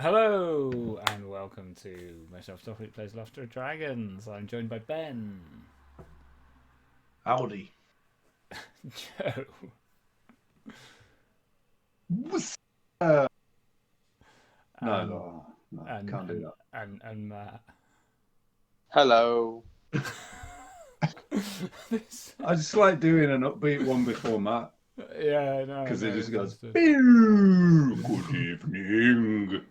Hello and welcome to myself, Topic Plays Loftar Dragons. I'm joined by Ben, Howdy. Joe, What's No, and no, and can't do and that. and Matt. Hello. This, I just like doing an upbeat one before Matt yeah, no, because it just goes, good Good evening.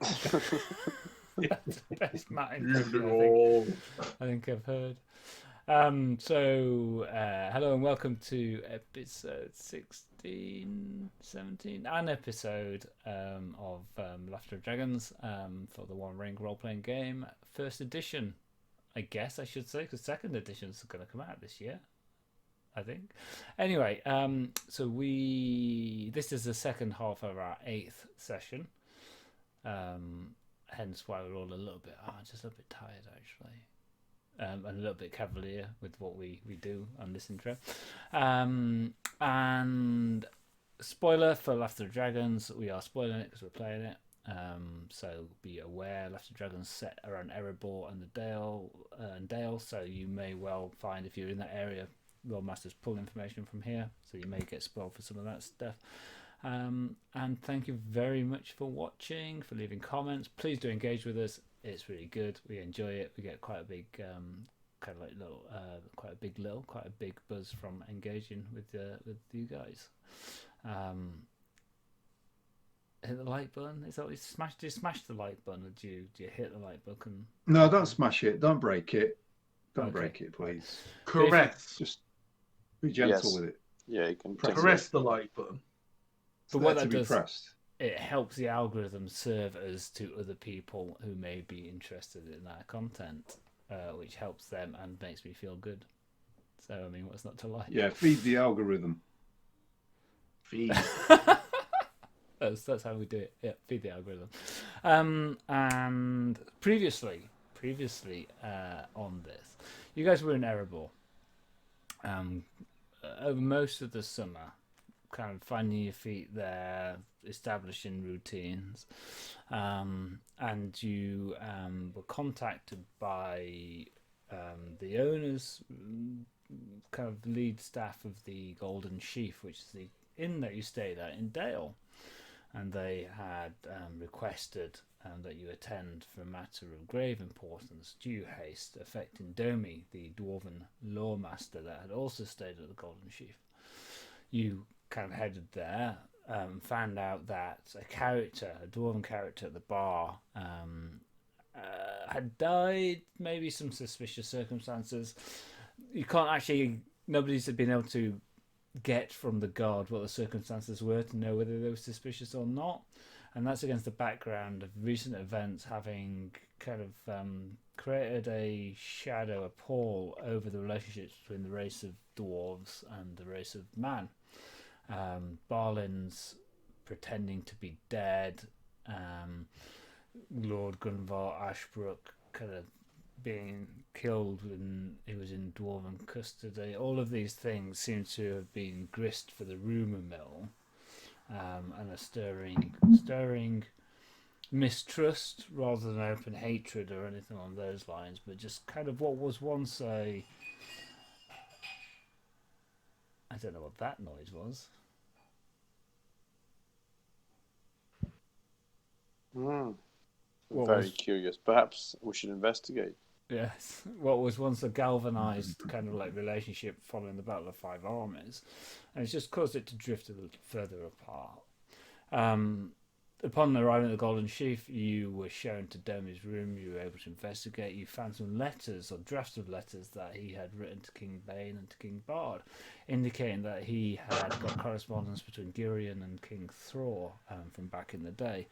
That's the best Matt impression I think I've heard. Hello and welcome to episode 16, 17, an episode of Laughter of Dragons for the One Ring role-playing game, first edition, I guess I should say, because second editions are going to come out this year, I think. Anyway, this is the second half of our 8th session, hence why we're all a little bit, just a little bit tired actually. And a little bit cavalier with what we do on this intro. And spoiler for Laughter of Dragons, we are spoiling it because we're playing it. So be aware, Laughter of Dragons set around Erebor and the Dale. So you may well find, if you're in that area, Lord Masters pull information from here. So you may get spoiled for some of that stuff. And thank you very much for watching, for leaving comments. Please do engage with us. It's really good. We enjoy it. We get quite a big, quite a big buzz from engaging with you guys. Hit the like button. Is that what you smash? Do you smash the like button, or do you hit the like button? No, don't smash it. Don't break it. Don't Okay. break it, please. Caress. Just be gentle Yes. with it. Yeah, you can Caress the like button. But It's what there that to be does, pressed. it helps the algorithm serve us to other people who may be interested in our content, which helps them and makes me feel good. So, I mean, what's not to like? Yeah, feed the algorithm. Feed. That's how we do it. Yeah, feed the algorithm. And previously on this, you guys were in Erebor. Over most of the summer, kind of finding your feet there, establishing routines, and you were contacted by the owners, kind of lead staff of the Golden Sheaf, which is the inn that you stayed at in Dale, and they had requested that you attend for a matter of grave importance, due haste, affecting Domi, the dwarven lawmaster that had also stayed at the Golden Sheaf. You kind of headed there, found out that a dwarven character at the bar, had died, maybe some suspicious circumstances. You can't actually, nobody's been able to get from the guard what the circumstances were to know whether they were suspicious or not. And that's against the background of recent events having kind of created a shadow, a pall over the relationships between the race of dwarves and the race of man. Balin's pretending to be dead, Lord Gunvar Ashbrook kind of being killed when he was in dwarven custody. All of these things seem to have been grist for the rumour mill, and are stirring mistrust rather than open hatred or anything along those lines, but just kind of what was once a... I don't know what that noise was. Very curious. Perhaps we should investigate. Yes, what was once a galvanized kind of like relationship following the Battle of Five Armies, and it's just caused it to drift a little further apart. Upon arriving at the Golden Sheaf, you were shown to Domi's room. You were able to investigate. You found some letters or drafts of letters that he had written to King Balin and to King Bard, indicating that he had got correspondence between Girion and King Thror from back in the day,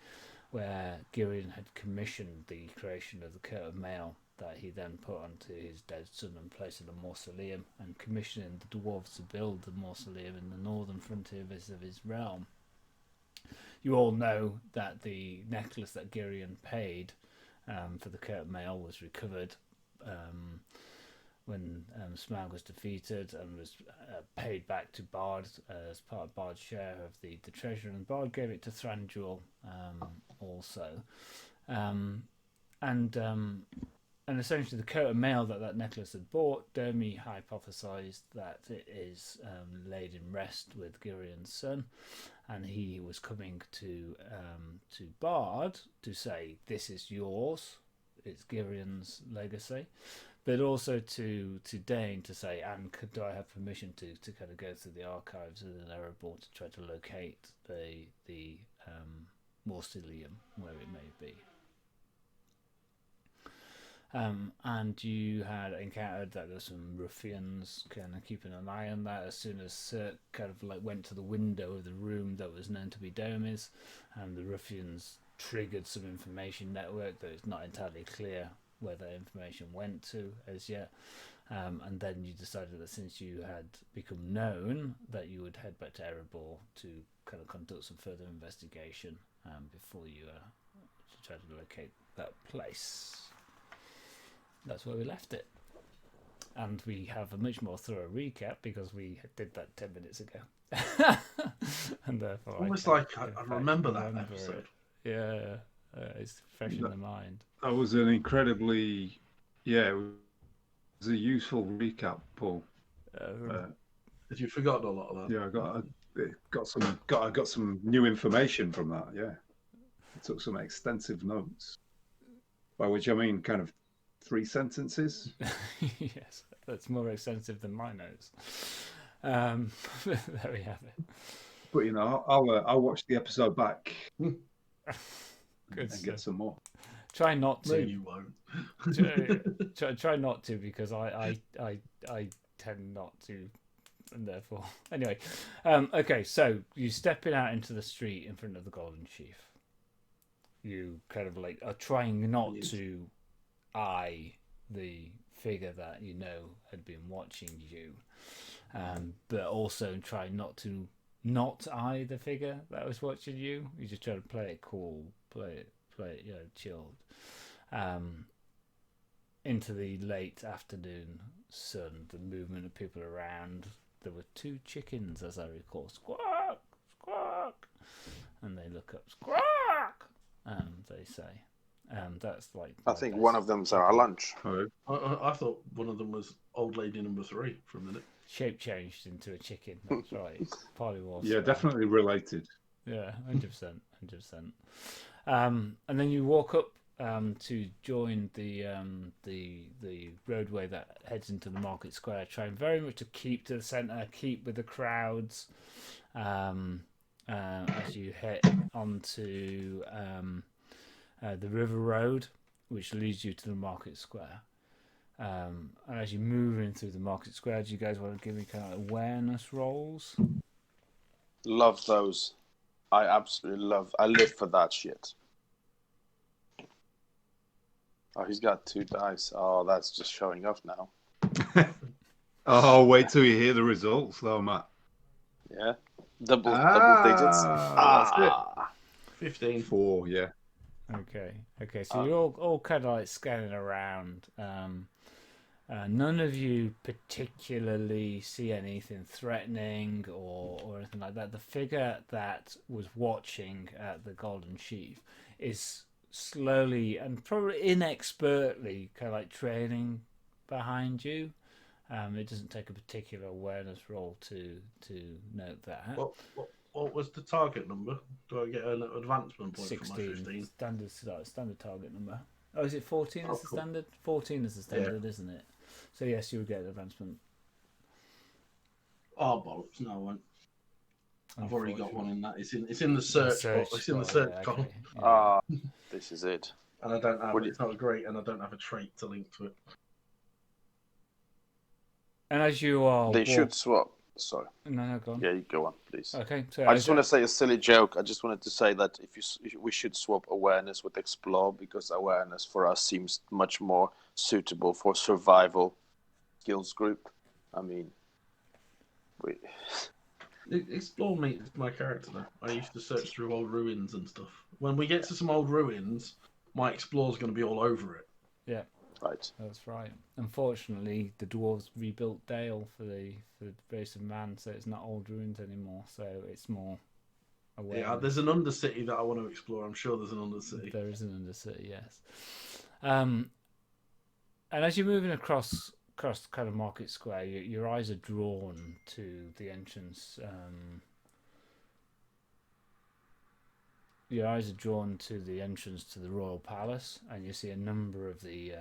where Girion had commissioned the creation of the coat of mail that he then put onto his dead son and placed in a mausoleum, and commissioning the dwarves to build the mausoleum in the northern frontiers of his realm. You all know that the necklace that Girion paid for the coat of mail was recovered when Smaug was defeated, and was paid back to Bard as part of Bard's share of the treasure, and Bard gave it to Thranduil also. And essentially, the coat of mail that necklace had bought, Domi hypothesized that it is laid in rest with Girion's son, and he was coming to Bard to say, "This is yours. It's Girion's legacy," but also to Dane to say, "And do I have permission to kind of go through the archives of the Erebor to try to locate the mausoleum where it may be." And you had encountered that there's some ruffians kind of keeping an eye on that as soon as Cirque kind of like went to the window of the room that was known to be Domi's, and the ruffians triggered some information network that it's not entirely clear where that information went to as yet. And then you decided that since you had become known, that you would head back to Erebor to kind of conduct some further investigation before you try to locate that place. That's where we left it. And we have a much more thorough recap because we did that 10 minutes ago. And therefore Almost like I remember that episode. It. Yeah, it's fresh in the mind. That was an incredibly, it was a useful recap, Paul. Had you forgotten a lot of that? Yeah, I got some new information from that. Yeah, I took some extensive notes, by which I mean kind of 3 sentences. Yes, that's more extensive than my notes. There we have it. But I'll watch the episode back. Good and get some more. Try not to. No, you won't. Try not to, because I tend not to, and therefore anyway. Okay, so you stepping out into the street in front of the Golden Sheaf. You kind of like are trying not to eye the figure that you know had been watching you, but also try not to not eye the figure that was watching you. You just try to play it cool, play it, chilled. Into the late afternoon sun, the movement of people around. There were 2 chickens, as I recall. Squawk, squawk, and they look up. Squawk, they say. That's like. I think one of them's our lunch. I thought one of them was old lady number 3 for a minute. Shape changed into a chicken. That's right. Polywolf. Yeah, definitely related. Yeah, 100%. And then you walk up to join the roadway that heads into the market square, trying very much to keep to the centre, keep with the crowds, as you head onto the river road, which leads you to the market square. And as you move in through the market square, do you guys want to give me kind of awareness rolls? Love those. I absolutely love. I live for that shit. Oh, he's got 2 dice. Oh, that's just showing off now. Oh, wait till you hear the results, though, Matt. Yeah, double digits. That's it. 15. 4, yeah. Okay. So you're all kind of like scanning around. None of you particularly see anything threatening or anything like that. The figure that was watching at the Golden Sheaf is slowly and probably inexpertly kind of like trailing behind you. It doesn't take a particular awareness roll to note that. What was the target number? Do I get an advancement point 16, for my 15? standard target number. Oh, is it 14 as the cool. standard? 14 is the standard, isn't it? So yes, you would get an advancement. Oh, bollocks. No, I won't. I've already got one in that. It's in the search. It's in the search column. Yeah. This is it. And I don't have it's not great, and I don't have a trait to link to it. And as you are, They should swap. Sorry. No, go on. Yeah, you go on, please. Okay. So I just want to say a silly joke. I just wanted to say that we should swap awareness with explore, because awareness for us seems much more suitable for survival skills group. I mean, Explore me, my character though. I used to search through old ruins and stuff. When we get to some old ruins, my explore's going to be all over it. Yeah. Right. That's right. Unfortunately, the dwarves rebuilt Dale for the race of man, so it's not old ruins anymore. So it's more awareness. Yeah, there's an undercity that I want to explore. I'm sure there's an undercity. There is an undercity, yes. And as you're moving across kind of Market Square, your eyes are drawn to the entrance. Your eyes are drawn to the entrance to the Royal Palace, and you see a number of the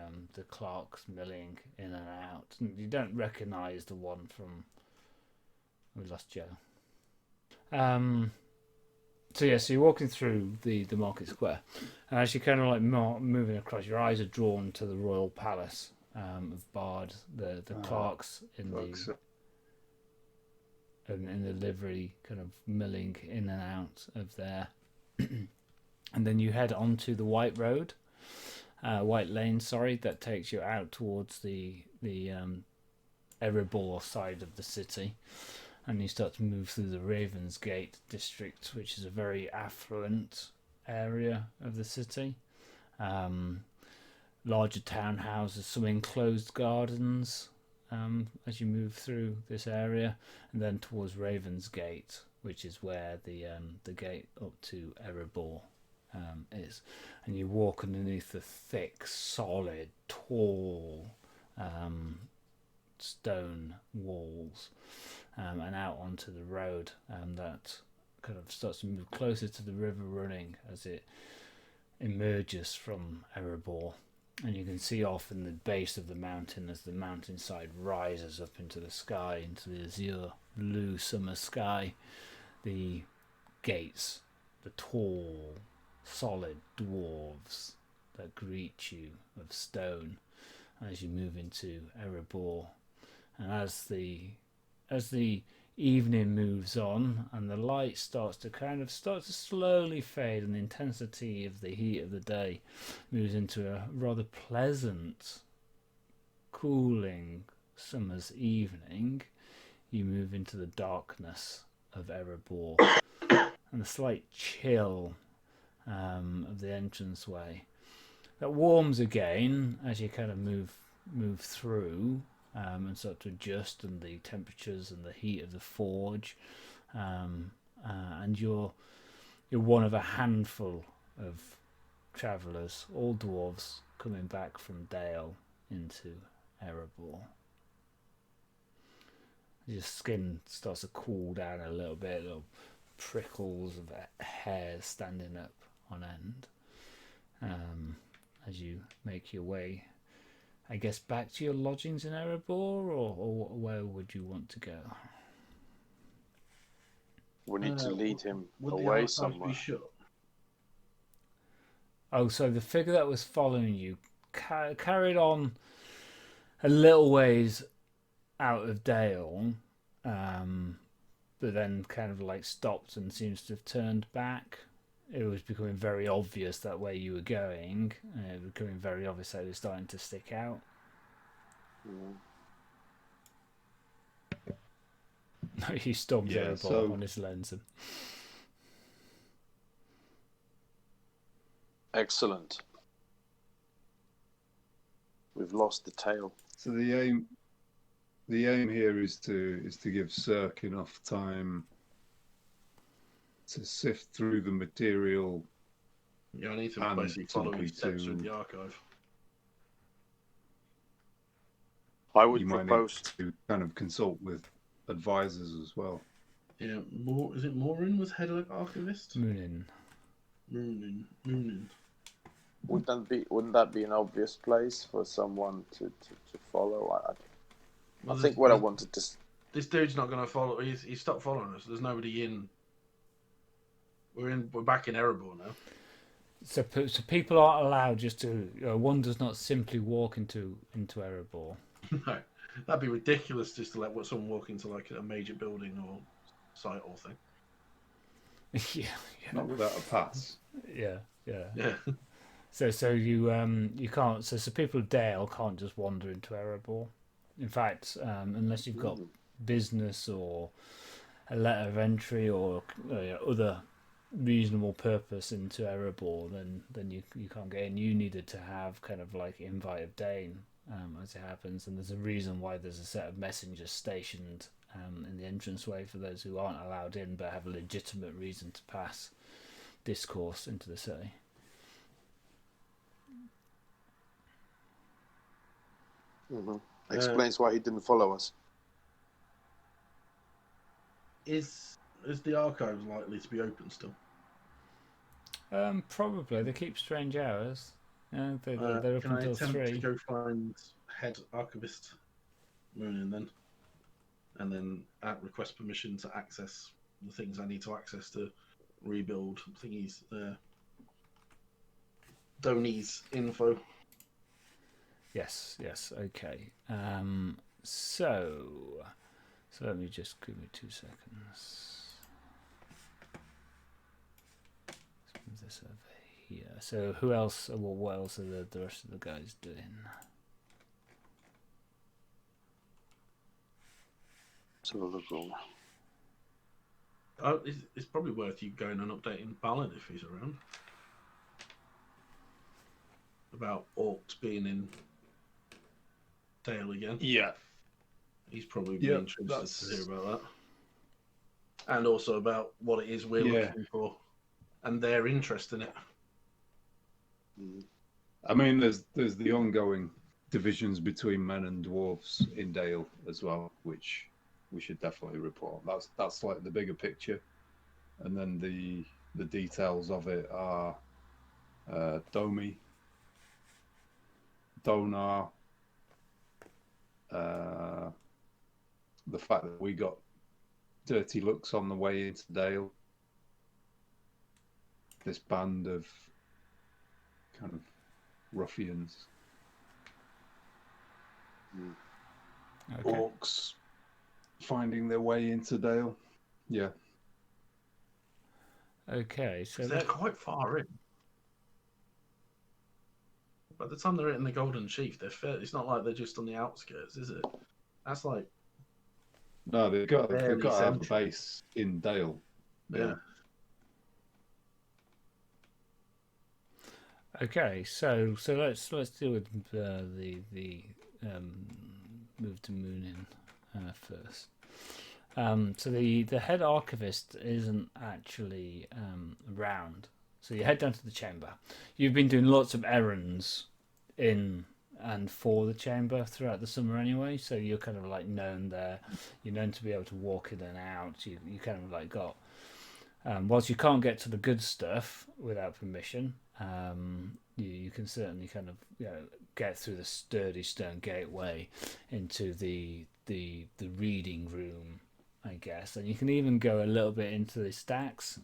clerks milling in and out. And you don't recognise the one from... We lost Joe. So you're walking through the Market Square, and as you're kind of like moving across, your eyes are drawn to the Royal Palace of Bard, the clerks in the livery, kind of milling in and out of there. And then you head onto the White Road, White Lane, that takes you out towards the Erebor side of the city. And you start to move through the Ravensgate district, which is a very affluent area of the city. Larger townhouses, some enclosed gardens as you move through this area, and then towards Ravensgate, which is where the gate up to Erebor is. And you walk underneath the thick, solid, tall stone walls. And out onto the road that kind of starts to move closer to the river running as it emerges from Erebor. And you can see off in the base of the mountain as the mountainside rises up into the sky, into the azure blue summer sky, the gates, the tall, solid dwarves that greet you of stone as you move into Erebor. And as the evening moves on and the light starts to slowly fade, and the intensity of the heat of the day moves into a rather pleasant, cooling summer's evening, you move into the darkness of Erebor and the slight chill of the entranceway that warms again as you kind of move through. And start to adjust, and the temperatures and the heat of the forge, and you're one of a handful of travellers, all dwarves, coming back from Dale into Erebor. Your skin starts to cool down a little bit, little prickles of hair standing up on end, as you make your way, I guess, back to your lodgings in Erebor, or where would you want to go? We need to lead him Would away the somewhere. be shut? Oh, so the figure that was following you carried on a little ways out of Dale, but then kind of like stopped and seems to have turned back. It was becoming very obvious that where you were going, it was becoming very obvious that it was starting to stick out. He storms Erebor on his lens. Excellent. We've lost the tail. So the aim here is to give Cirque enough time to sift through the material. Yeah, I need to and basically follow simply his steps to- through the archive. I would You might propose. need to kind of consult with advisors as well. Yeah, is it Morin was head of archivist? Moonin. Moonin. Wouldn't that be an obvious place for someone to follow? I Well, think what I wanted to. This dude's not going to follow. He's stopped following us. There's nobody in. We're back in Erebor now. So people aren't allowed just to. One does not simply walk into Erebor. No, that'd be ridiculous just to let someone walk into like a major building or site or thing. yeah. Not without a pass. Yeah. Yeah. So you can't. So people of Dale can't just wander into Erebor. In fact, unless you've got business or a letter of entry or other reasonable purpose into Erebor, then you can't get in. You needed to have kind of like invite of Dane, as it happens, and there's a reason why there's a set of messengers stationed in the entranceway for those who aren't allowed in but have a legitimate reason to pass discourse into the city. Mm-hmm. Explains why he didn't follow us. Is the archives likely to be open still? Probably. They keep strange hours. They're up Can I until attempt 3. to go find head archivist Moonin then? And then request permission to access the things I need to access to rebuild thingies Domi's info. Yes, okay. So let me just give me 2 seconds. Let's move this over here. So who else? What else are the rest of the guys doing? So look over. It's probably worth you going and updating Balin if he's around. About orcs being in Dale again. Yeah. He's probably be interested to hear about that. And also about what it is we're looking for and their interest in it. I mean, there's the ongoing divisions between men and dwarves in Dale as well, which we should definitely report. That's like the bigger picture, and then the details of it are Domi, Donar, the fact that we got dirty looks on the way into Dale, this band of kind of ruffians, orcs finding their way into Dale. Yeah. Okay, so they're quite far in. By the time they're in the Golden Sheaf, they're fair. It's not like they're just on the outskirts, is it? That's like no, they've got to have a base in Dale. Yeah. Okay, so let's deal with the move to Moonin first. So the head archivist isn't actually around. So you head down to the chamber. You've been doing lots of errands in and for the chamber throughout the summer anyway, so you're kind of like known there. You're known to be able to walk in and out. You kind of like got whilst you can't get to the good stuff without permission, you can certainly kind of get through the sturdy stone gateway into the reading room, I guess, and you can even go a little bit into the stacks,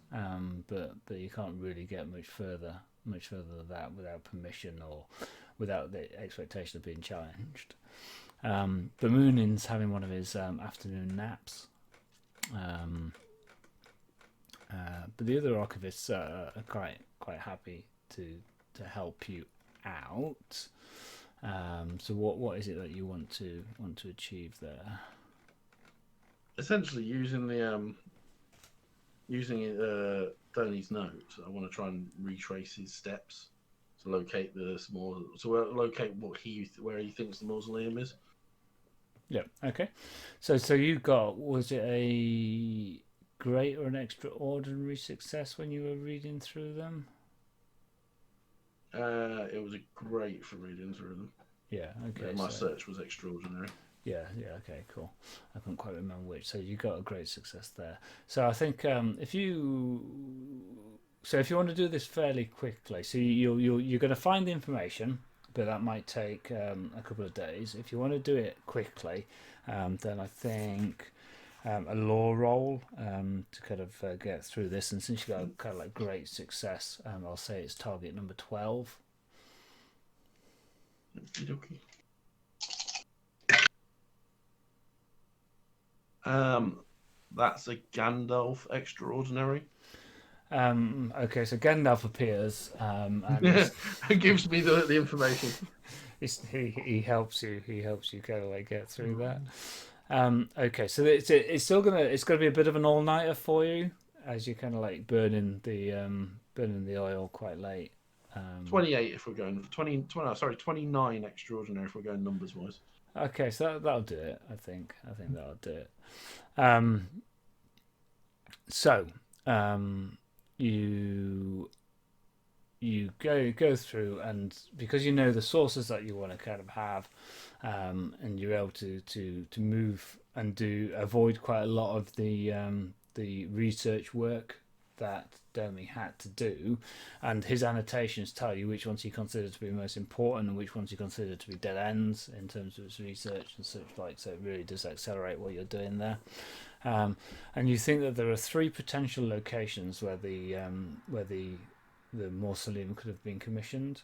but you can't really get much further than that without permission or without the expectation of being challenged. The Moonin's having one of his afternoon naps, but the other archivists are quite happy to help you out. So what is it that you want to achieve there? Essentially, using Tony's note, I want to try and retrace his steps to locate locate where he thinks the mausoleum is. Yeah. Okay. So you got, was it a great or an extraordinary success when you were reading through them? It was a great for reading through them. Yeah. Okay. My search was extraordinary. Yeah. Okay. Cool. I couldn't quite remember which. So you got a great success there. So I think if you want to do this fairly quickly, so you're going to find the information, but that might take a couple of days. If you want to do it quickly, then I think a law roll to kind of get through this. And since you got kind of like great success, I'll say it's target number 12. Okay. That's a Gandalf extraordinary. Okay, so Gandalf appears and gives me the information. He helps you. He helps you kind of like get through that. Okay, so it's gonna be a bit of an all nighter for you as you kind of like burning the oil quite late. 28 if we're going 29 extraordinary if we're going numbers wise. Okay, so that'll do it. I think that'll do it. Um, so you go through, and because you know the sources that you want to kind of have, and you're able to move and avoid quite a lot of the research work that Domi had to do, and his annotations tell you which ones he considered to be most important and which ones he considered to be dead ends in terms of his research and such like. So it really does accelerate what you're doing there. And you think that there are 3 potential locations where the mausoleum could have been commissioned.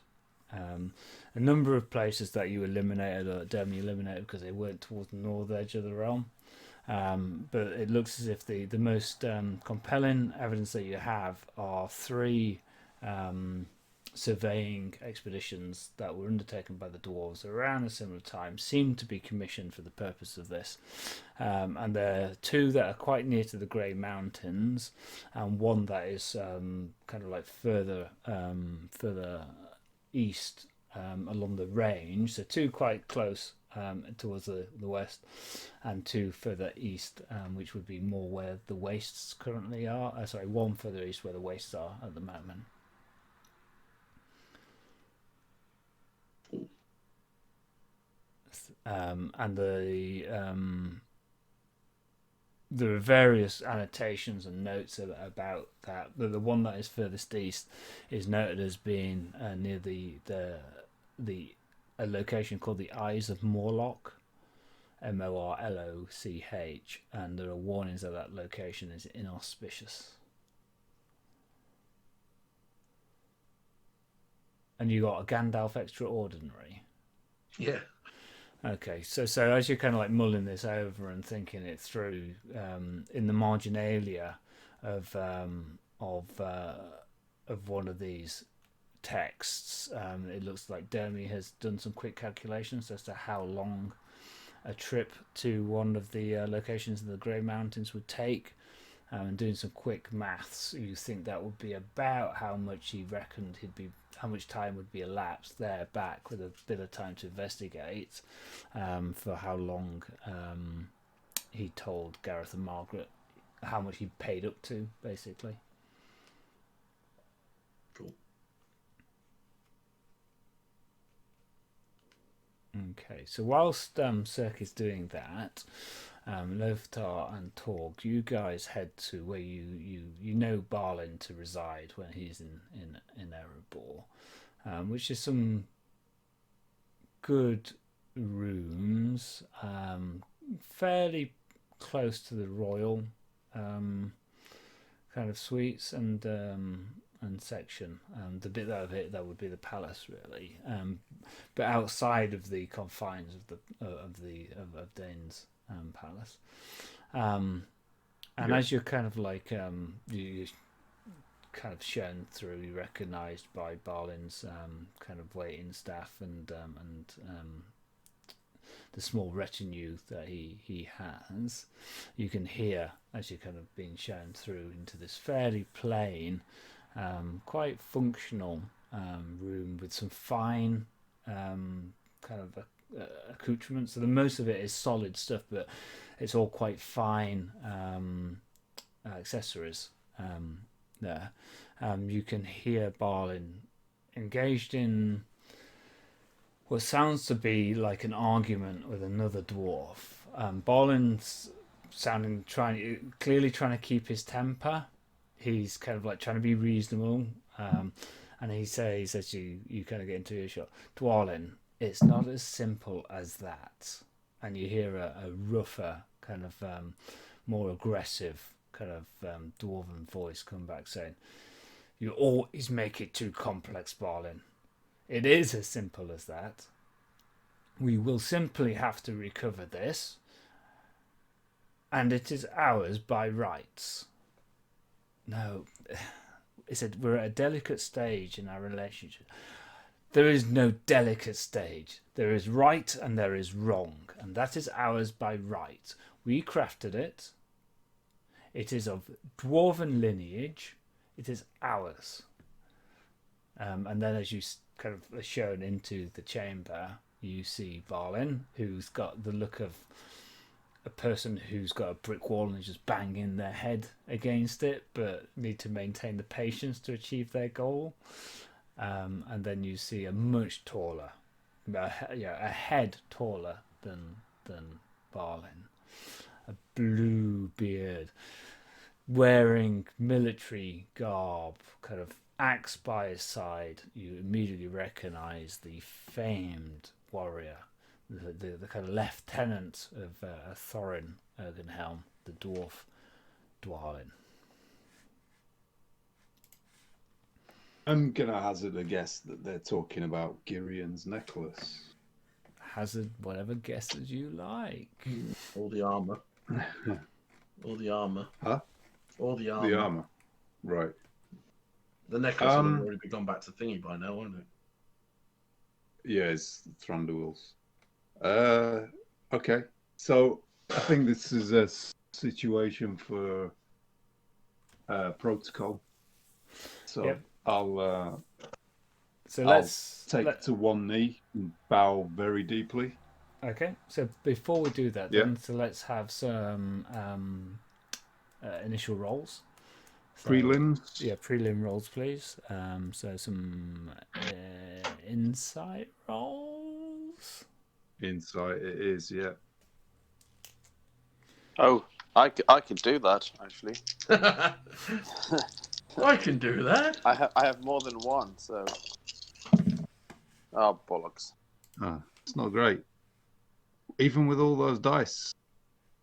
A number of places that you eliminated, or Domi eliminated, because they weren't towards the north edge of the realm. But it looks as if the most compelling evidence that you have are 3 surveying expeditions that were undertaken by the dwarves around a similar time, seem to be commissioned for the purpose of this. And there are 2 that are quite near to the Grey Mountains, and 1 that is kind of like further east along the range. So 2 quite close towards the west, and 2 further east, which would be more where the wastes currently are. 1 further east where the wastes are at the moment. And there are various annotations and notes about that. The one that is furthest east is noted as being near a location called the Eyes of Morlock, Morloch, and there are warnings that location is inauspicious. And you got a Gandalf Extraordinary. Yeah. Okay, so as you're kind of like mulling this over and thinking it through, in the marginalia of one of these texts, it looks like Domi has done some quick calculations as to how long a trip to one of the locations in the Grey Mountains would take, and doing some quick maths, you think that would be about how much he reckoned how much time would be elapsed there, back with a bit of time to investigate, for how long he told Gareth and Margaret how much he paid up to, basically. Cool. Okay, so whilst Cirque is doing that, Loftar and Torg, you guys head to where you know Balin to reside when he's in Erebor, which is some good rooms, fairly close to the royal kind of suites and section. The bit of it that would be the palace, really, but outside of the confines of Dane's palace. And as you're kind of like you kind of shown through, you're recognised by Balin's kind of waiting staff and the small retinue that he has. You can hear, as you're kind of being shown through into this fairly plain, quite functional room with some fine kind of accoutrements. So the most of it is solid stuff, but it's all quite fine accessories there. You can hear Balin engaged in what sounds to be like an argument with another dwarf. Balin's clearly trying to keep his temper. He's kind of like trying to be reasonable, and he says, as you kind of get into earshot, Dwalin, it's not as simple as that. And you hear a rougher, kind of more aggressive kind of dwarven voice come back saying, "You always make it too complex, Balin. It is as simple as that. We will simply have to recover this, and it is ours by rights." No, he said, we're at a delicate stage in our relationship. There is no delicate stage. There is right and there is wrong, and that is ours by right. We crafted it. It is of dwarven lineage. It is ours. And then as you kind of are shown into the chamber, you see Balin, who's got the look of a person who's got a brick wall and is just banging their head against it, but need to maintain the patience to achieve their goal. And then you see a much taller, a head taller than Balin, a blue beard, wearing military garb, kind of axe by his side. You immediately recognize the famed warrior, the kind of lieutenant of Thorin Ergenhelm, the dwarf Dwalin. I'm gonna hazard a guess that they're talking about Girion's necklace. Hazard whatever guesses you like. All the armor. All the armor. Huh? All the armor. The armor, right? The necklace would have already gone back to thingy by now, wouldn't it? Yeah, it's Thranduil's. Okay. So I think this is a situation for protocol. So Yep. I'll take to one knee and bow very deeply. Okay, so before we do that, then, so let's have some initial rolls. So, Prelims. Yeah, prelim rolls, please. So some insight rolls. Insight it is, yeah. Oh, I could do that, actually. I can do that. I have more than one, so... Oh, bollocks. Ah, it's not great. Even with all those dice.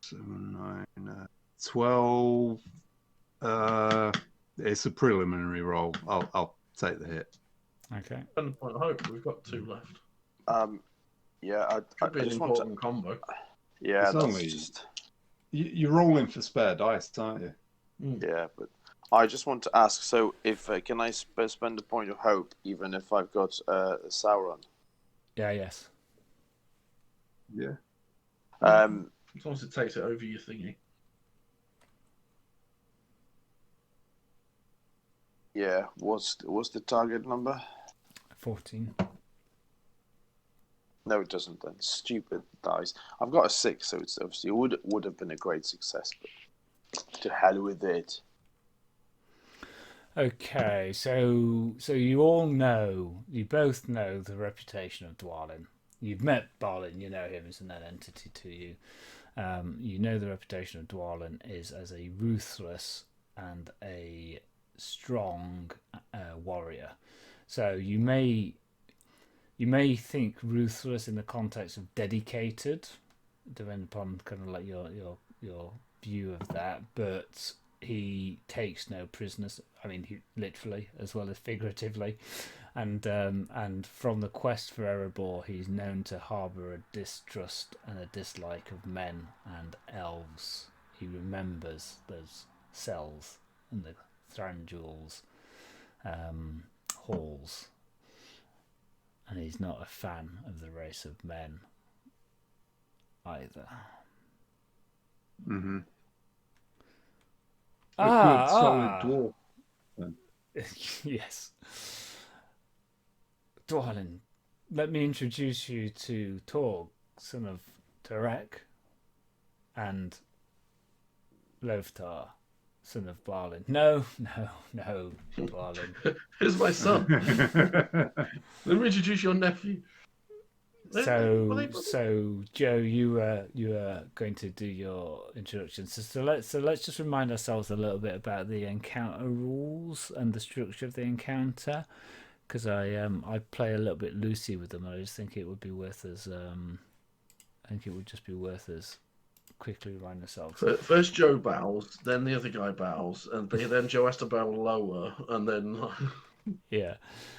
7, 9, 12. It's a preliminary roll. I'll take the hit. Okay. And point of hope, we've got 2 left. Yeah, Could be I an just want to... important combo. Yeah, It's that's only- just... You're rolling for spare dice, aren't you? Yeah, but I just want to ask, so if can I spend a point of hope even if I've got Sauron? Yeah, yes. Yeah. As long as it takes it over your thingy. Yeah, what's the target number? 14. No, it doesn't then. Stupid dice. I've got a 6, so it's obviously would have been a great success, but to hell with it. Okay, so you both know the reputation of Dwalin. You've met Balin, you know him as an entity to you. You know the reputation of Dwalin is as a ruthless and a strong warrior. So you may think ruthless in the context of dedicated, depending upon kind of like your view of that, but he takes no prisoners. I mean, he literally as well as figuratively, and from the quest for Erebor, he's known to harbour a distrust and a dislike of men and elves. He remembers those cells in the Thranduil's halls, and he's not a fan of the race of men either. Mm-hmm. A good solid dwarf. Yes. Dwalin, let me introduce you to Torg, son of Tordek, and Loftar, son of Balin. No, Balin. Here's my son. Let me introduce your nephew. So Joe, you were going to do your introduction. So let's just remind ourselves a little bit about the encounter rules and the structure of the encounter, because I play a little bit loosey with them. I just think it would be worth us. I think it would just be worth us quickly remind ourselves. First Joe bows, then the other guy bows, and then Joe has to bow lower, and then Yeah,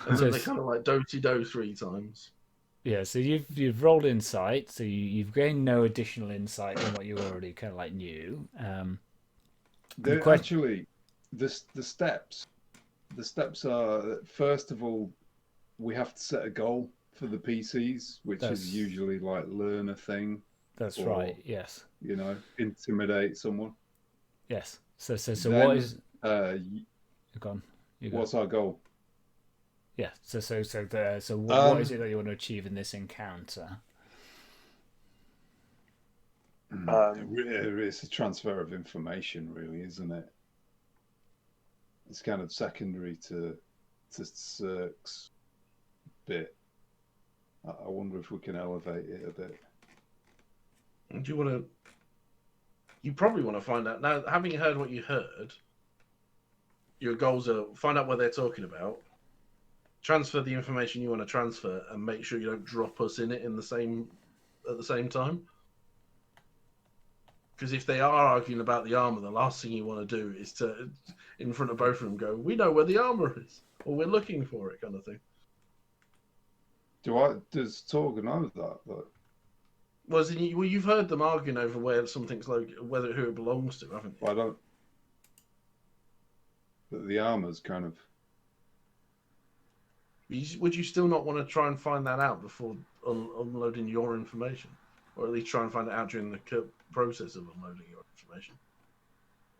and then they kind of like do 3 times. Yeah, so you've rolled insight, so you've gained no additional insight than what you already kind of like knew. Actually, the steps are, first of all, we have to set a goal for the PCs, which is usually like learn a thing. That's or, right. Yes. Intimidate someone. Yes. So then, what is? You're gone. What's our goal? Yeah. So what is it that you want to achieve in this encounter? It's a transfer of information, really, isn't it? It's kind of secondary to Cirque's bit. I wonder if we can elevate it a bit. Do you want to? You probably want to find out now. Having heard what you heard, your goals are find out what they're talking about, transfer the information you want to transfer, and make sure you don't drop us in it at the same time. Because if they are arguing about the armor, the last thing you want to do is to, in front of both of them, go, "We know where the armor is, or we're looking for it," kind of thing. Does Torg know that? Well, you've heard them arguing over where something's who it belongs to, haven't you? Well, I don't. But the armor's kind of. Would you still not want to try and find that out before unloading your information? Or at least try and find it out during the process of unloading your information?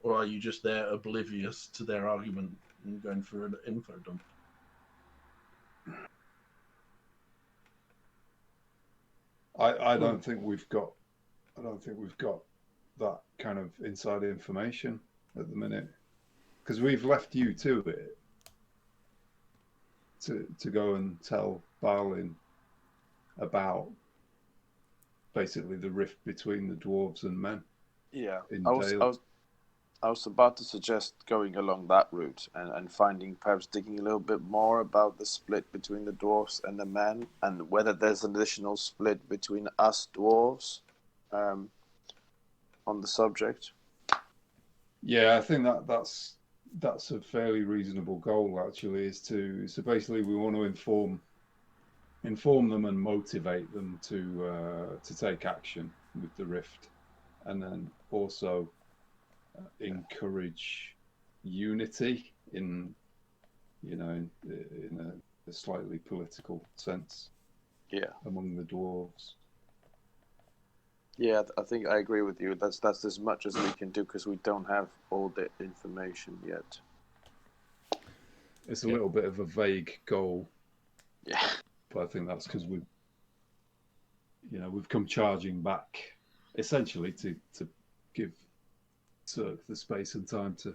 Or are you just there oblivious to their argument and going for an info dump? I don't think we've got that kind of inside information at the minute, because we've left you to it to go and tell Balin about basically the rift between the dwarves and men. Yeah, in I was about to suggest going along that route and perhaps digging a little bit more about the split between the dwarves and the men, and whether there's an additional split between us dwarves on the subject. Yeah, I think that's a fairly reasonable goal, actually. So basically we want to inform them and motivate them to take action with the rift, and then also encourage unity in a slightly political sense. Yeah, among the dwarves. Yeah, I think I agree with you. That's as much as we can do because we don't have all the information yet. It's a little bit of a vague goal. Yeah. But I think that's because we've come charging back essentially to give Cirque the space and time to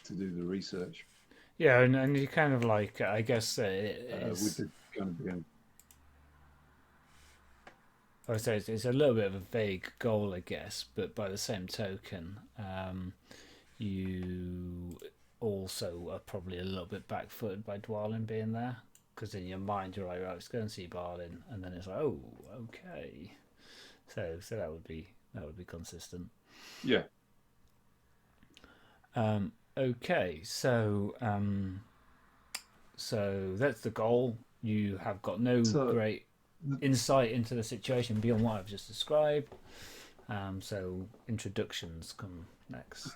do the research. Yeah, and you kind of like, I guess with the kind of I would say it's a little bit of a vague goal, I guess, but by the same token, you also are probably a little bit back-footed by Dwalin being there, because in your mind you're like, right, let's go and see Balin, and then it's like, oh, okay, so that would be consistent. Yeah. Okay, so that's the goal. You have got no great insight into the situation beyond what I've just described. So introductions come next.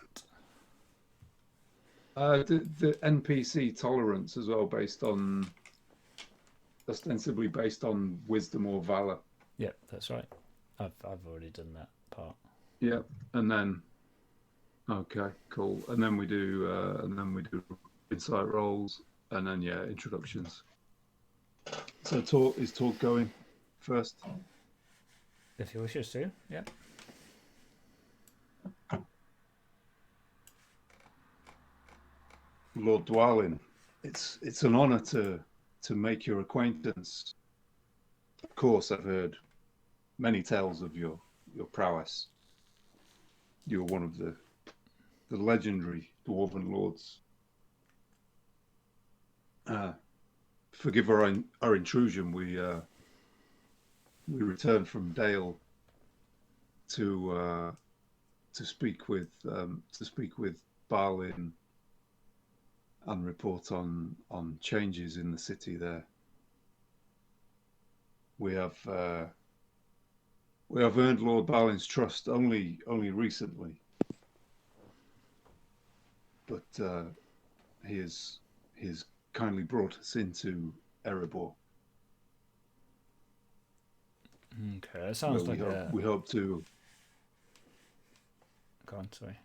The NPC tolerance as well, ostensibly based on wisdom or valor. Yeah, that's right. I've already done that part. Yeah, and then okay, cool. And then we do insight rolls, and then introductions. So is Torg going first? If he wishes to, yeah. Lord Dwalin, it's an honour to make your acquaintance. Of course, I've heard many tales of your prowess. You're one of the legendary dwarven lords. Forgive our intrusion. We returned from Dale to speak with Balin and report on changes in the city there. We have earned Lord Balin's trust only recently, but he has kindly brought us into Erebor. Okay, that sounds like we hope to. Go on, sorry.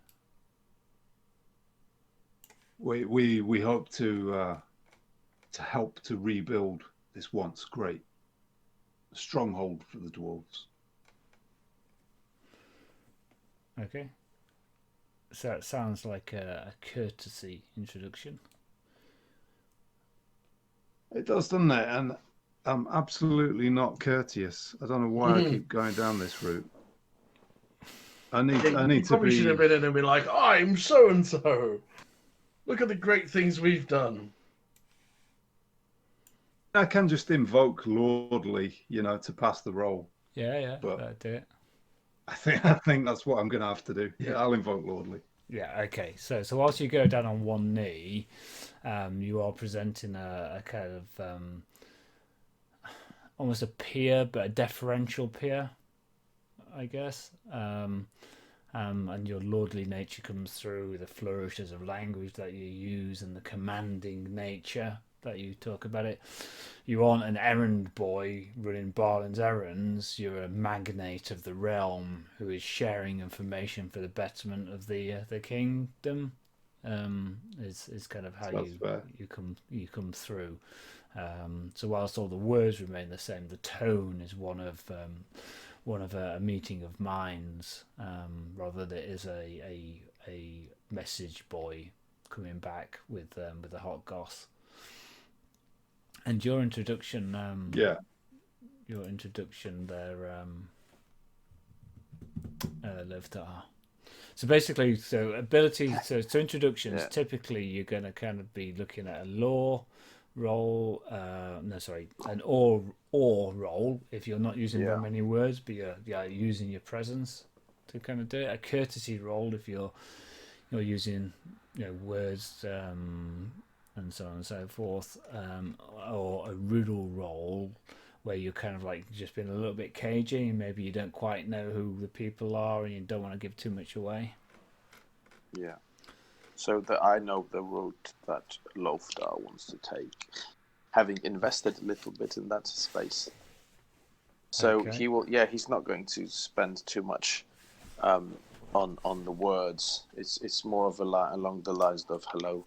We hope to help to rebuild this once great stronghold for the dwarves. Okay. So it sounds like a courtesy introduction. It does, doesn't it? And I'm absolutely not courteous. I don't know why I keep going down this route. I need You to probably be. should have been in and be like, I'm so and so. Look at the great things we've done. I can just invoke lordly, to pass the roll. Yeah, But that'd do it. I think that's what I'm going to have to do. Yeah, I'll invoke lordly. Yeah, okay. So whilst you go down on one knee, you are presenting a kind of almost a peer, but a deferential peer, I guess. And your lordly nature comes through with the flourishes of language that you use and the commanding nature that you talk about it. You aren't an errand boy running Balin's errands. You're a magnate of the realm who is sharing information for the betterment of the kingdom. Is kind of how you come through. So whilst all the words remain the same, the tone is one of a meeting of minds, rather than it is a message boy coming back with a hot goss. And your introduction, there, Loftar. So basically, abilities, so introductions. Yeah. Typically, you're going to kind of be looking at a lore roll. An or roll if you're not using very many words, but you're using your presence to kind of do it. A courtesy roll if you're using words. And so on and so forth, or a riddle roll where you're kind of like just being a little bit cagey and maybe you don't quite know who the people are and you don't want to give too much away. Yeah. So I know the route that Loftar wants to take, having invested a little bit in that space. So he will. Yeah, he's not going to spend too much on the words. It's more of along the lines of hello.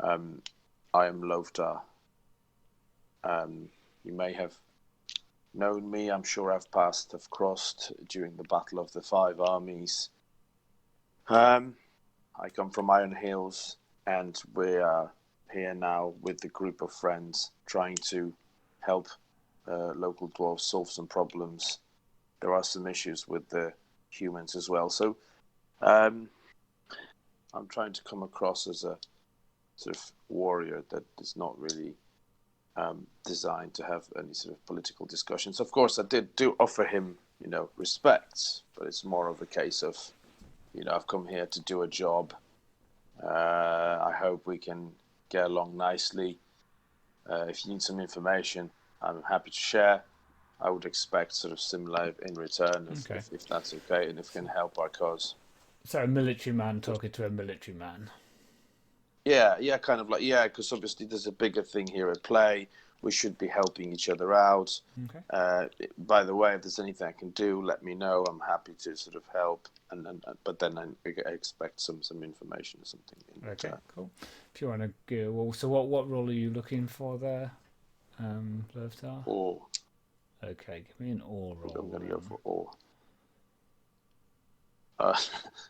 I am Loftar. You may have known me. I'm sure I've crossed during the Battle of the Five Armies. I come from Iron Hills, and we are here now with a group of friends trying to help local dwarves solve some problems. There are some issues with the humans as well. So I'm trying to come across as a sort of warrior that is not really designed to have any sort of political discussions. Of course, I do offer him, respect, but it's more of a case of, I've come here to do a job. I hope we can get along nicely. If you need some information, I'm happy to share. I would expect sort of similar in return, if that's okay, and if it can help our cause. So a military man talking to a military man. Yeah, kind of like, because obviously there's a bigger thing here at play. We should be helping each other out. Okay. By the way, if there's anything I can do, let me know. I'm happy to sort of help. But then I expect some information or something. Okay, cool. If you want to go, so what role are you looking for there, Loftar? Or. Okay, give me an or roll. I'm going to go for or.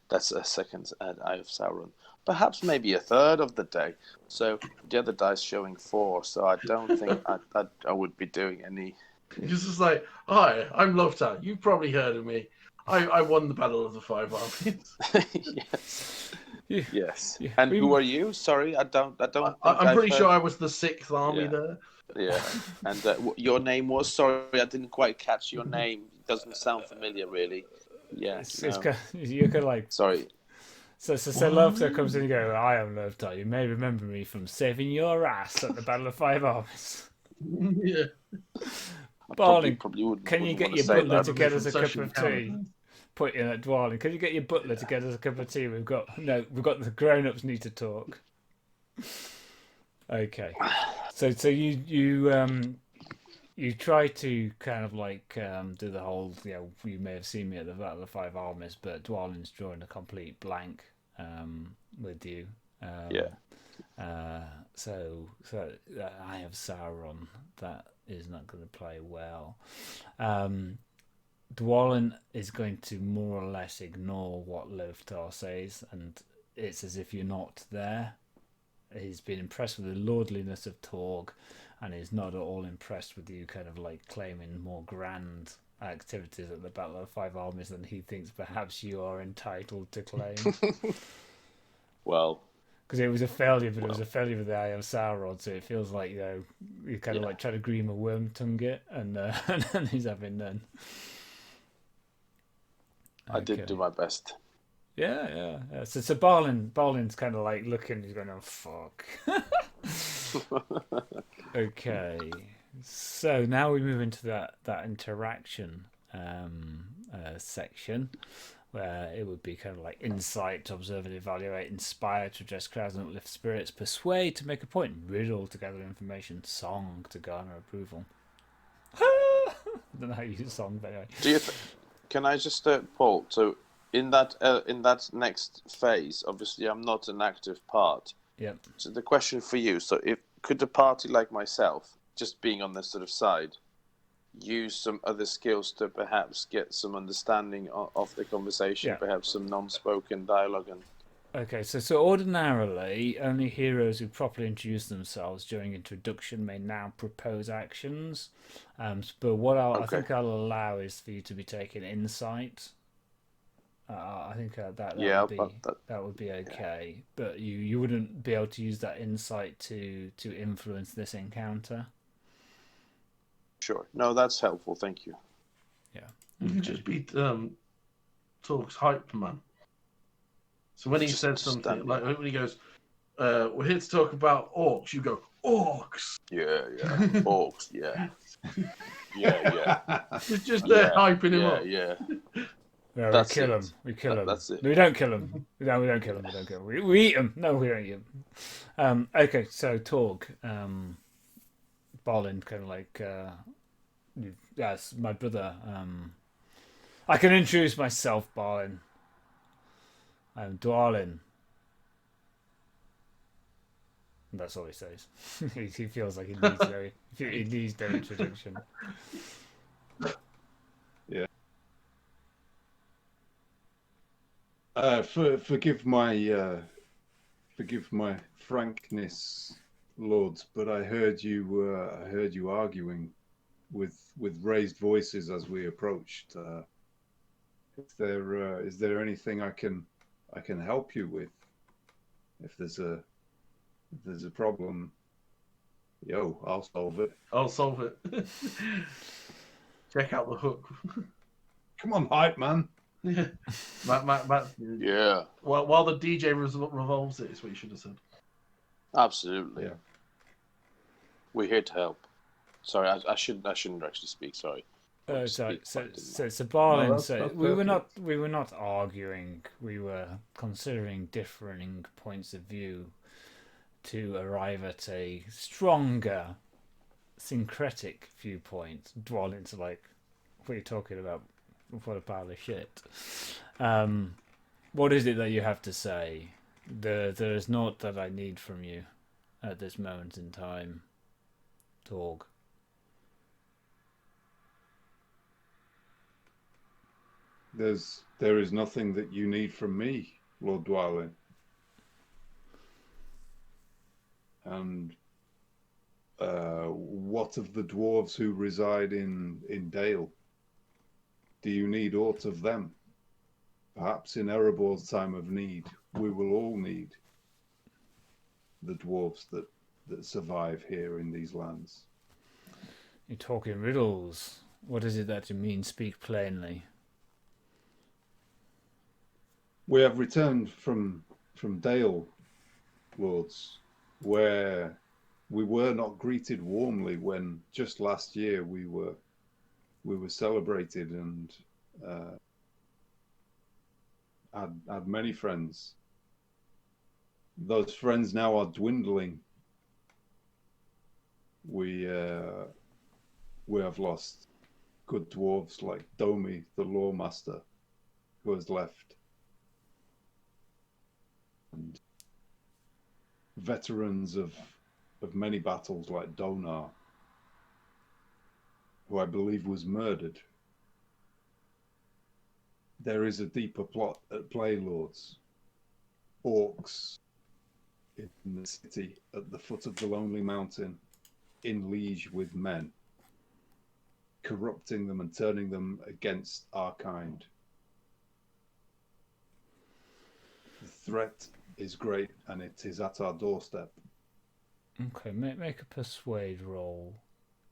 That's a second Eye of Sauron. Perhaps maybe a third of the day. So the other dice showing 4. So I don't think I would be doing any. It's just like, hi, I'm Loftar. You've probably heard of me. I won the Battle of the Five Armies. Yes. Yes. And who are you? Sorry, I don't. I'm pretty sure I was the 6th army there. Yeah. And your name was? Sorry, I didn't quite catch your name. It doesn't sound familiar, really. Yeah. You're kind of like. Sorry. So Loftar comes in and goes, I am Loftar. You may remember me from saving your ass at the Battle of Five Armies. Yeah. Balin, can you get your butler to get us a cup of tea? Put in at Dwalin. Can you get your butler to get us a cup of tea? We've got the grown-ups need to talk. Okay. So you try to kind of like do the whole, you may have seen me at the Battle of the Five Armies, but Dwalin's drawing a complete blank with you. So I have Sauron. That is not going to play well. Dwalin is going to more or less ignore what Loftar says, and it's as if you're not there. He's been impressed with the lordliness of Torg, and he's not at all impressed with you kind of like claiming more grand activities at the Battle of the Five Armies than he thinks perhaps you are entitled to claim. Well, because it was a failure, but it was a failure with the Eye of Sauron, so it feels like, you're kind of like trying to green a worm tongue it, and and he's having none. I did do my best. Yeah. So Balin's kind of like looking, he's going, oh fuck. Okay, so now we move into that interaction section, where it would be kind of like insight to observe and evaluate, inspire to address crowds and uplift spirits, persuade to make a point, riddle to gather information, song to garner approval. I don't know how you use song, but anyway. Can I just Paul? So in that next phase, obviously I'm not an active part. Yep. So the question for you: so could a party like myself, just being on this sort of side, use some other skills to perhaps get some understanding of the conversation, perhaps some non-spoken dialogue? And okay, so ordinarily only heroes who properly introduce themselves during introduction may now propose actions, but what I think I'll allow is for you to be taking insight. I think that would be okay, but you wouldn't be able to use that insight to influence this encounter. Sure. No, that's helpful. Thank you. Yeah. You can just be Torg's hype man. So when he says something, like when he goes, we're here to talk about orcs, you go, orcs! Yeah. Orcs, yeah. Yeah. It's just hyping him up. Yeah. No, we kill him. That's it. No, we don't kill him. No, we don't kill him. We eat him. No, we don't eat him. Okay, so Torg, Balin, kind of like, yes, my brother. I can introduce myself, Balin. I'm Dwalin. And that's all he says. He feels like he needs no introduction. Yeah. Forgive my frankness, lords, but I heard you arguing with raised voices as we approached. Is there anything I can help you with? If there's a problem, I'll solve it. I'll solve it. Check out the hook. Come on, hype man. Yeah. Matt, yeah. While the DJ revolves it, is what you should have said. Absolutely. Yeah. We're here to help. Sorry, I shouldn't actually speak. Sorry. So Balin, we were not arguing. We were considering differing points of view to arrive at a stronger syncretic viewpoint. Dwalin's like, what are you talking about? What a pile of shit. What is it that you have to say? There is naught that I need from you at this moment in time, Torg. There is nothing that you need from me, Lord Dwalin. And what of the dwarves who reside in Dale? Do you need aught of them? Perhaps in Erebor's time of need, we will all need the dwarves that survive here in these lands. You're talking riddles. What is it that you mean? Speak plainly. We have returned from Dale, lords, where we were not greeted warmly when just last year we were celebrated and had many friends. Those friends now are dwindling. We have lost good dwarves like Domi, the lawmaster, who has left, and veterans of many battles like Donar, who I believe was murdered. there is a deeper plot at play, lords. Orcs in the city at the foot of the Lonely Mountain, in liege with men, corrupting them and turning them against our kind. The threat is great, and it is at our doorstep. Okay, make a persuade roll,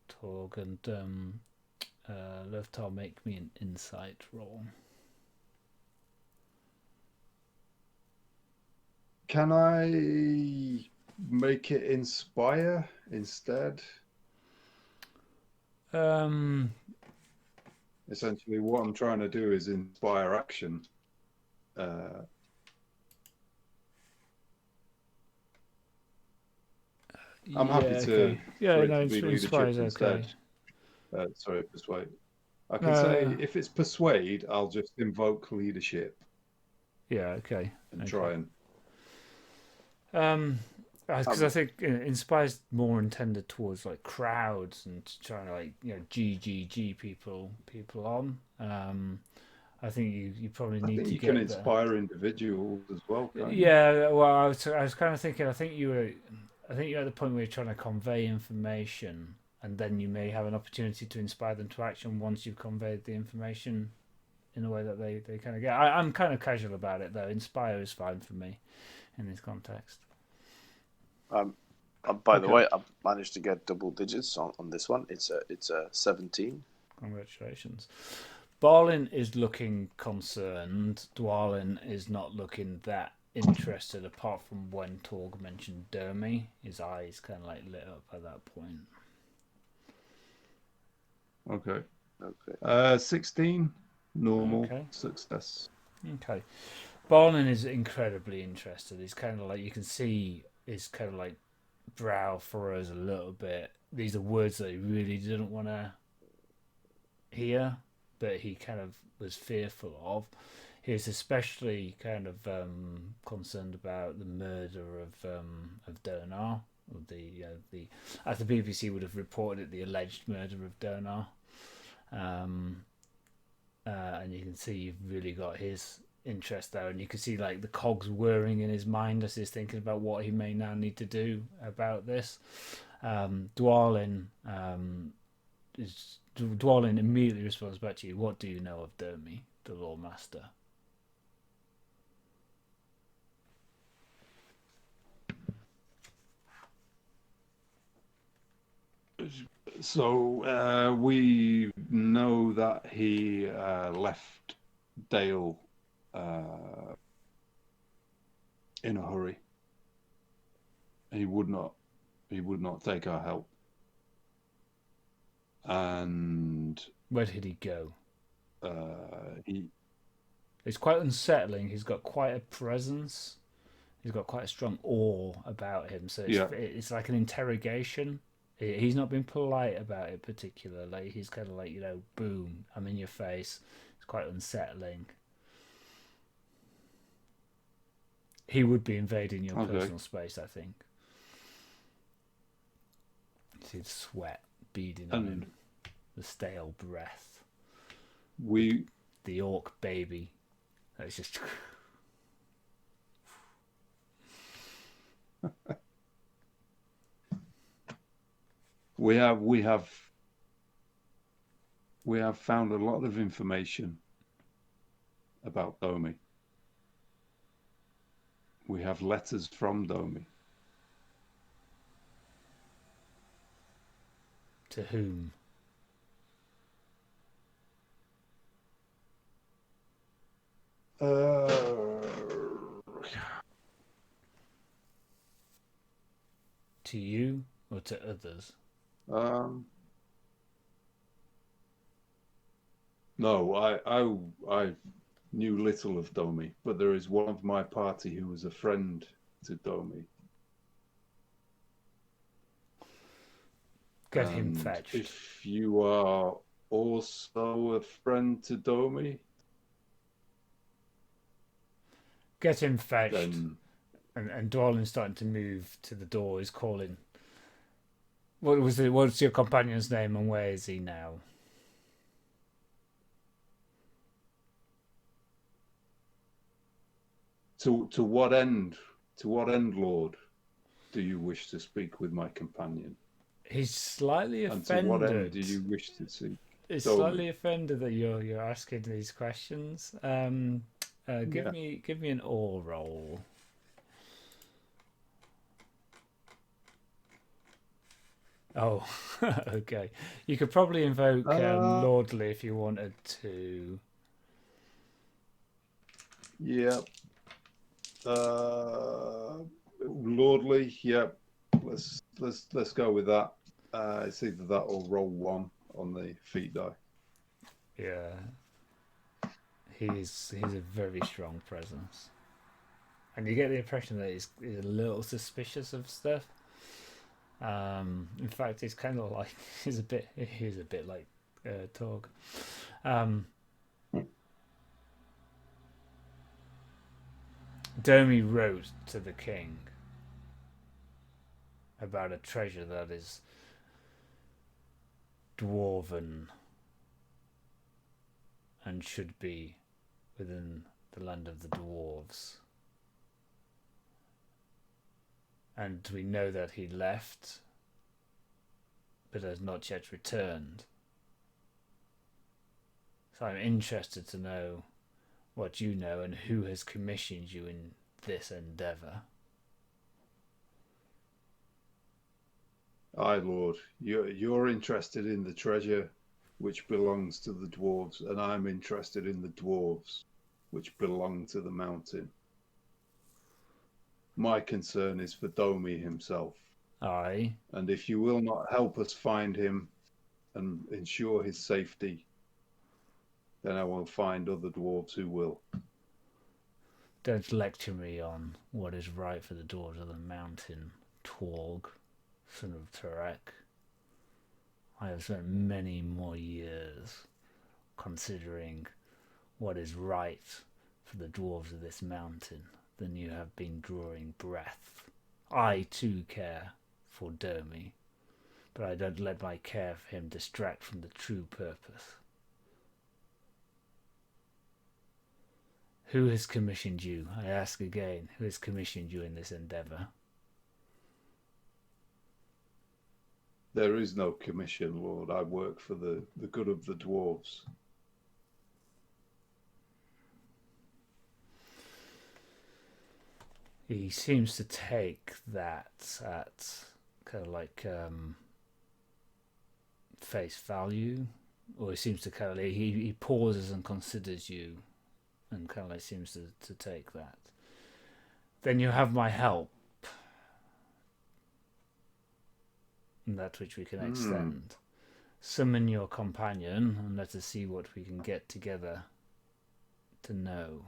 Torg, and Loftar, make me an insight roll. Can I make it inspire instead? Essentially, what I'm trying to do is inspire action. I'm happy to. Yeah, for it no, to be leadership inspires instead. okay. Sorry, persuade. I can say if it's persuade, I'll just invoke leadership. Yeah, okay. And try and. Because I think inspires more intended towards like crowds and trying to like GGG people on. I think you probably need to. You can inspire individuals as well. Yeah, well, I was kind of thinking. I think you're at the point where you're trying to convey information, and then you may have an opportunity to inspire them to action once you've conveyed the information in a way that they kind of get. I'm kind of casual about it though. Inspire is fine for me in this context. By the way, I've managed to get double digits on this one. It's a 17. Congratulations. Balin is looking concerned. Dwalin is not looking that interested, apart from when Torg mentioned Domi. His eyes kind of like lit up at that point. Okay. 16, normal success. Okay. Balin is incredibly interested. He's kind of like, you can see his kind of like brow furrows a little bit. These are words that he really didn't want to hear, but he kind of was fearful of. He was especially kind of concerned about the murder of Donar. The as the BBC would have reported it, the alleged murder of Donar. And you can see you've really got his interest there, and you can see like the cogs whirring in his mind as he's thinking about what he may now need to do about this. Dwalin immediately responds back to you. What do you know of Domi, the Law Master? So we know that he left Dale in a hurry. He would not take our help. And where did he go? It's quite unsettling. He's got quite a presence. He's got quite a strong awe about him. So it's like an interrogation. He's not been polite about it particularly. He's kind of like, boom, I'm in your face. It's quite unsettling. He would be invading your personal space, I think. See the sweat beading on him. The stale breath. The orc baby. That's just... We have found a lot of information about Domi. We have letters from Domi. To whom? To you or to others? No, I knew little of Domi, but there is one of my party who was a friend to Domi. Get him fetched. If you are also a friend to Domi, get him fetched. And Dwalin's starting to move to the door. He's calling. What's your companion's name and where is he now? To what end? To what end, Lord, do you wish to speak with my companion? He's slightly And to what end offended. do you wish to see? He's Domi? slightly offended that you're asking these questions. Give Yeah. me an awe roll. Oh, okay. You could probably invoke Lordly if you wanted to. Yeah. Lordly, yeah. Let's go with that. It's either that or roll 1 on the feat die. Yeah. He's a very strong presence. And you get the impression that he's a little suspicious of stuff. In fact, he's kind of like he's a bit like Torg. Domi wrote to the king about a treasure that is dwarven and should be within the land of the dwarves. And we know that he left, but has not yet returned. So I'm interested to know what you know and who has commissioned you in this endeavour. Aye, Lord, you're interested in the treasure which belongs to the dwarves, and I'm interested in the dwarves which belong to the mountain. My concern is for Domi himself. Aye. And if you will not help us find him and ensure his safety, then I will find other dwarves who will. Don't lecture me on what is right for the dwarves of the mountain, Torg, son of Tordek. I have spent many more years considering what is right for the dwarves of this mountain than you have been drawing breath. I too care for Domi, but I don't let my care for him distract from the true purpose. Who has commissioned you? I ask again, who has commissioned you in this endeavour? There is no commission, Lord. I work for the good of the dwarves. He seems to take that at kind of like face value, or he seems to kind of he pauses and considers you, and kind of like seems to take that. Then you have my help, and that which we can extend. Summon your companion and let us see what we can get together to know.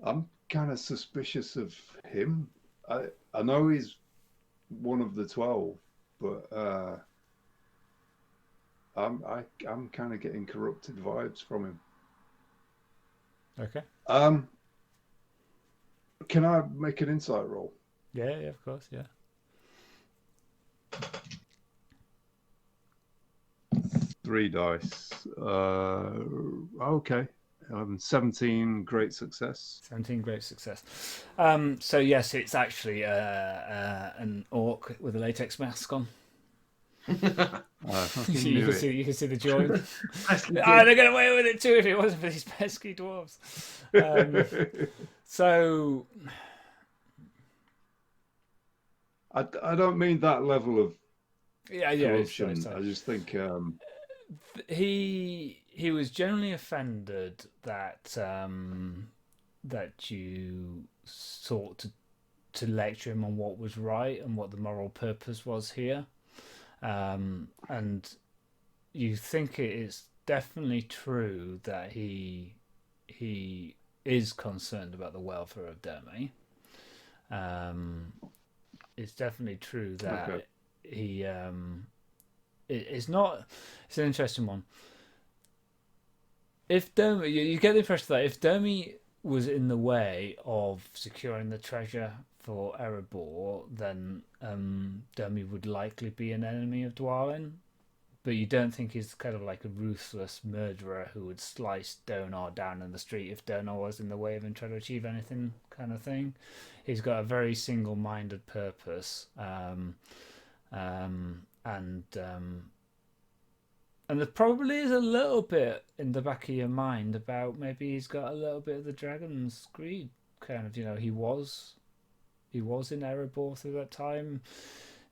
I'm kind of suspicious of him. I know he's one of the 12, but I'm kind of getting corrupted vibes from him. Okay. Can I make an insight roll? Yeah, of course, yeah. 3 dice. Okay. 17, great success. 17, great success. So yes, it's actually an orc with a latex mask on. I fucking knew it. You can see the joint. They'd get away with it too if it wasn't for these pesky dwarves. So I don't mean that level of corruption. sorry. I just think he was generally offended that that you sought to lecture him on what was right and what the moral purpose was here, and you think it is definitely true that he is concerned about the welfare of Domi. It's definitely true that he it's not. It's an interesting one. If Domi, you get the impression that if Domi was in the way of securing the treasure for Erebor, then Domi would likely be an enemy of Dwalin. but you don't think he's kind of like a ruthless murderer who would slice Donar down in the street if Donar was in the way of him trying to achieve anything, kind of thing. He's got a very single-minded purpose, and there probably is a little bit in the back of your mind about maybe he's got a little bit of the dragon's greed, kind of. He was in Erebor through that time.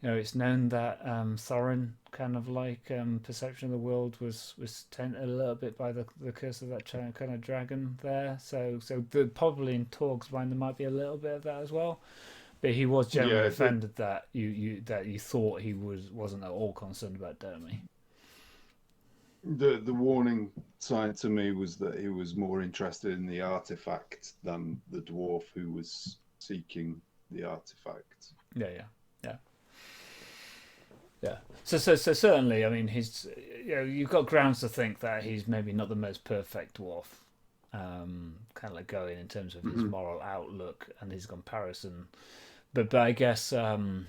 It's known that Thorin kind of like perception of the world was tainted a little bit by the curse of that kind of dragon there. So probably in Torg's mind there might be a little bit of that as well. But he was generally offended that you thought he wasn't at all concerned about Domi. The warning sign to me was that he was more interested in the artifact than the dwarf who was seeking the artifact. Yeah. So certainly, I mean, he's you've got grounds to think that he's maybe not the most perfect dwarf, kind of like going in terms of his moral outlook and his comparison. But I guess you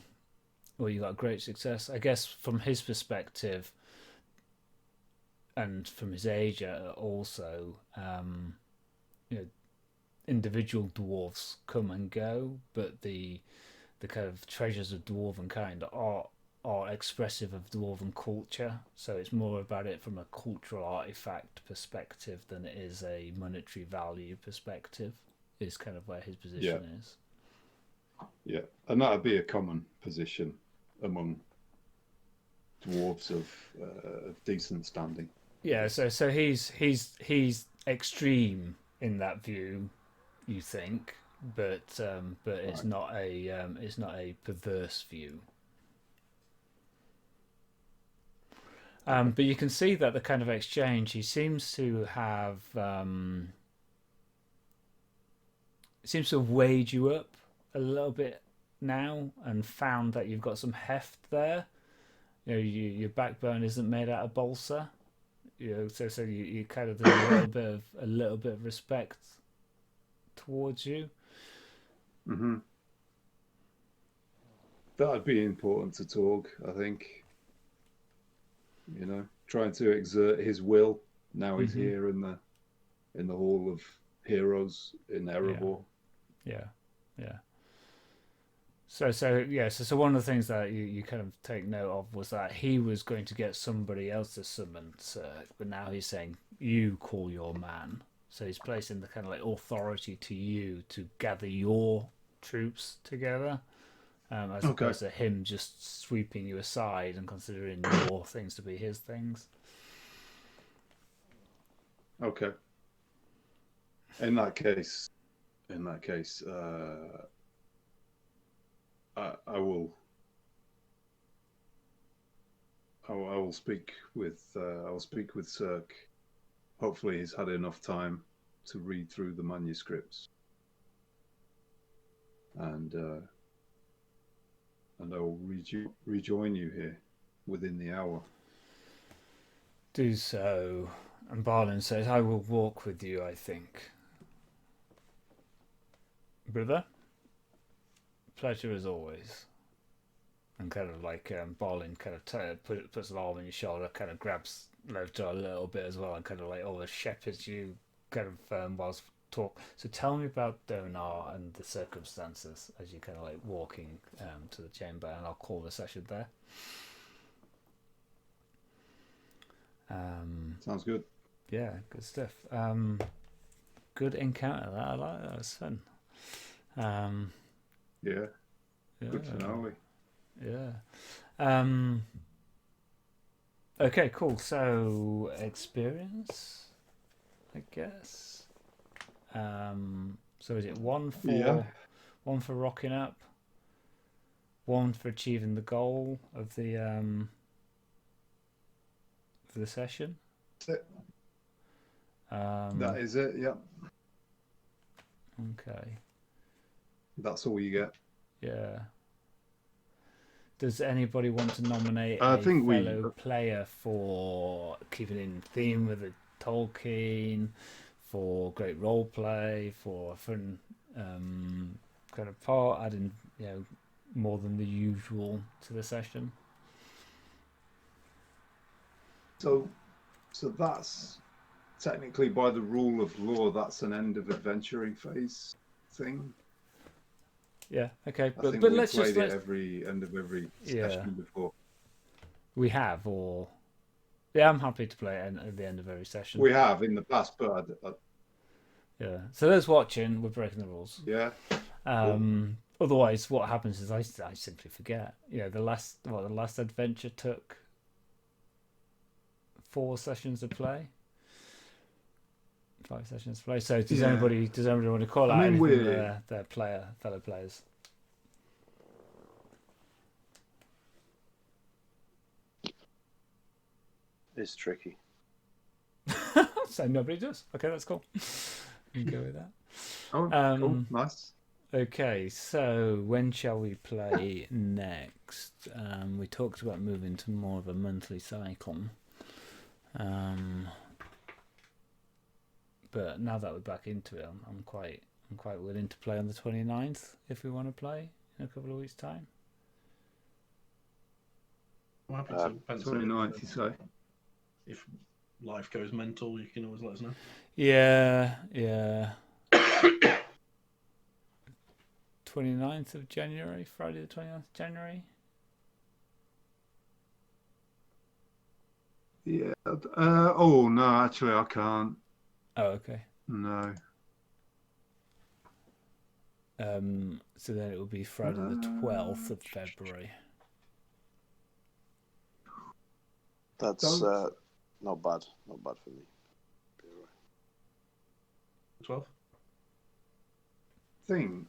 got great success. I guess from his perspective. And from his age also, individual dwarves come and go, but the kind of treasures of dwarven kind are expressive of dwarven culture. So it's more about it from a cultural artifact perspective than it is a monetary value perspective. Is kind of where his position is. Yeah, and that'd be a common position among dwarves of decent standing. Yeah, so he's extreme in that view, you think, but it's not a perverse view. But you can see that the kind of exchange he seems to have weighed you up a little bit now and found that you've got some heft there. Your backbone isn't made out of balsa. So you kind of there's a little bit of respect towards you. Mm-hmm. That'd be important to Torg, I think. Trying to exert his will. Now he's here in the Hall of Heroes in Erebor. Yeah. So one of the things that you kind of take note of was that he was going to get somebody else to summon Cirque, but now he's saying, you call your man. So he's placing the kind of like authority to you to gather your troops together, as opposed to him just sweeping you aside and considering your things to be his things. Okay. In that case, I will speak with Cirque. Hopefully, he's had enough time to read through the manuscripts, and I will rejoin you here within the hour. Do so. And Balin says, "I will walk with you. I think, brother." Pleasure as always. And kind of like Balin kind of puts an arm on your shoulder, kind of grabs Loftar a little bit as well, and kind of like shepherds you kind of whilst talk. So tell me about Donar and the circumstances as you're kind of like walking to the chamber, and I'll call the session there. Sounds good. Yeah, good stuff. Good encounter. That I like. That was fun. Yeah. Good finale. Yeah. Okay, cool. So experience, I guess. So is it one for rocking up, one for achieving the goal of the session? That's it. That is it. Yeah. Okay. That's all you get. Yeah. Does anybody want to nominate I a think fellow player for keeping in theme with the Tolkien, for great role play, for a fun kind of part, adding more than the usual to the session? So that's technically by the rule of law. That's an end of adventuring phase thing. Yeah. Okay. I But think but we let's played just it every end of every Yeah. session before. we have or yeah, I'm happy to play it at the end of every session. We have in the past, but Yeah. So those watching, we're breaking the rules. yeah. Otherwise, what happens is I simply forget. The last adventure took 4 sessions to play, 5 sessions to play. So does anybody want to call out anything to their fellow players? It's tricky. So nobody does. Okay, that's cool. We can go with that. Oh, cool. Nice. Okay, so when shall we play next? We talked about moving to more of a monthly cycle. But now that we're back into it, I'm quite willing to play on the 29th if we want to play in a couple of weeks' time. I'm happy to pencil it in. 29th, you say? If life goes mental, you can always let us know. Yeah. 29th of January, Friday the 29th of January. Yeah. Oh no, actually, I can't. Oh, okay. No. So then it will be Friday the 12th of February. That's not bad. Not bad for me. 12? Think.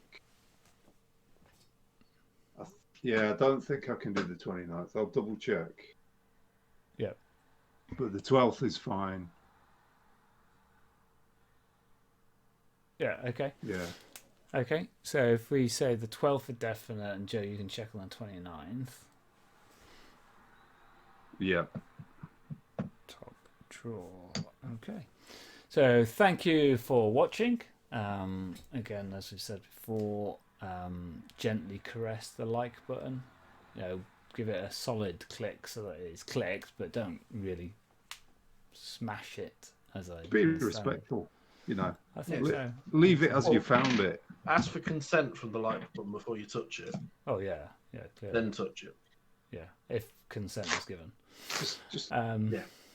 Yeah, I don't think I can do the 29th. I'll double check. Yeah. But the 12th is fine. Yeah, okay. Yeah. Okay, so if we say the 12th for definite, and Joe, you can check on the 29th. Yeah. Top draw. Okay. So thank you for watching. Again, as we said before, gently caress the like button. Give it a solid click so that it's clicked, but don't really smash it. Be respectful. I think so. Leave it as you found it. Ask for consent from the like button before you touch it. Oh yeah, clearly. Then touch it. Yeah, if consent is given.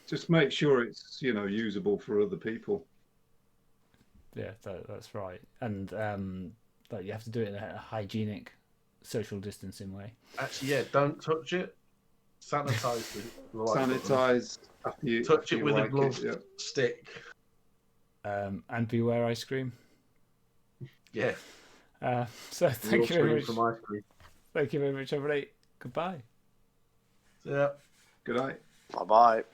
Just make sure it's usable for other people. Yeah, that's right. And you have to do it in a hygienic, social distancing way. Actually, yeah, don't touch it. Sanitize the like Sanitize after you touch it with a like gloved yeah. stick. And beware ice cream. Yeah. So thank you very much. From ice cream. Thank you very much, everybody. Goodbye. Yeah. Good night. Bye bye.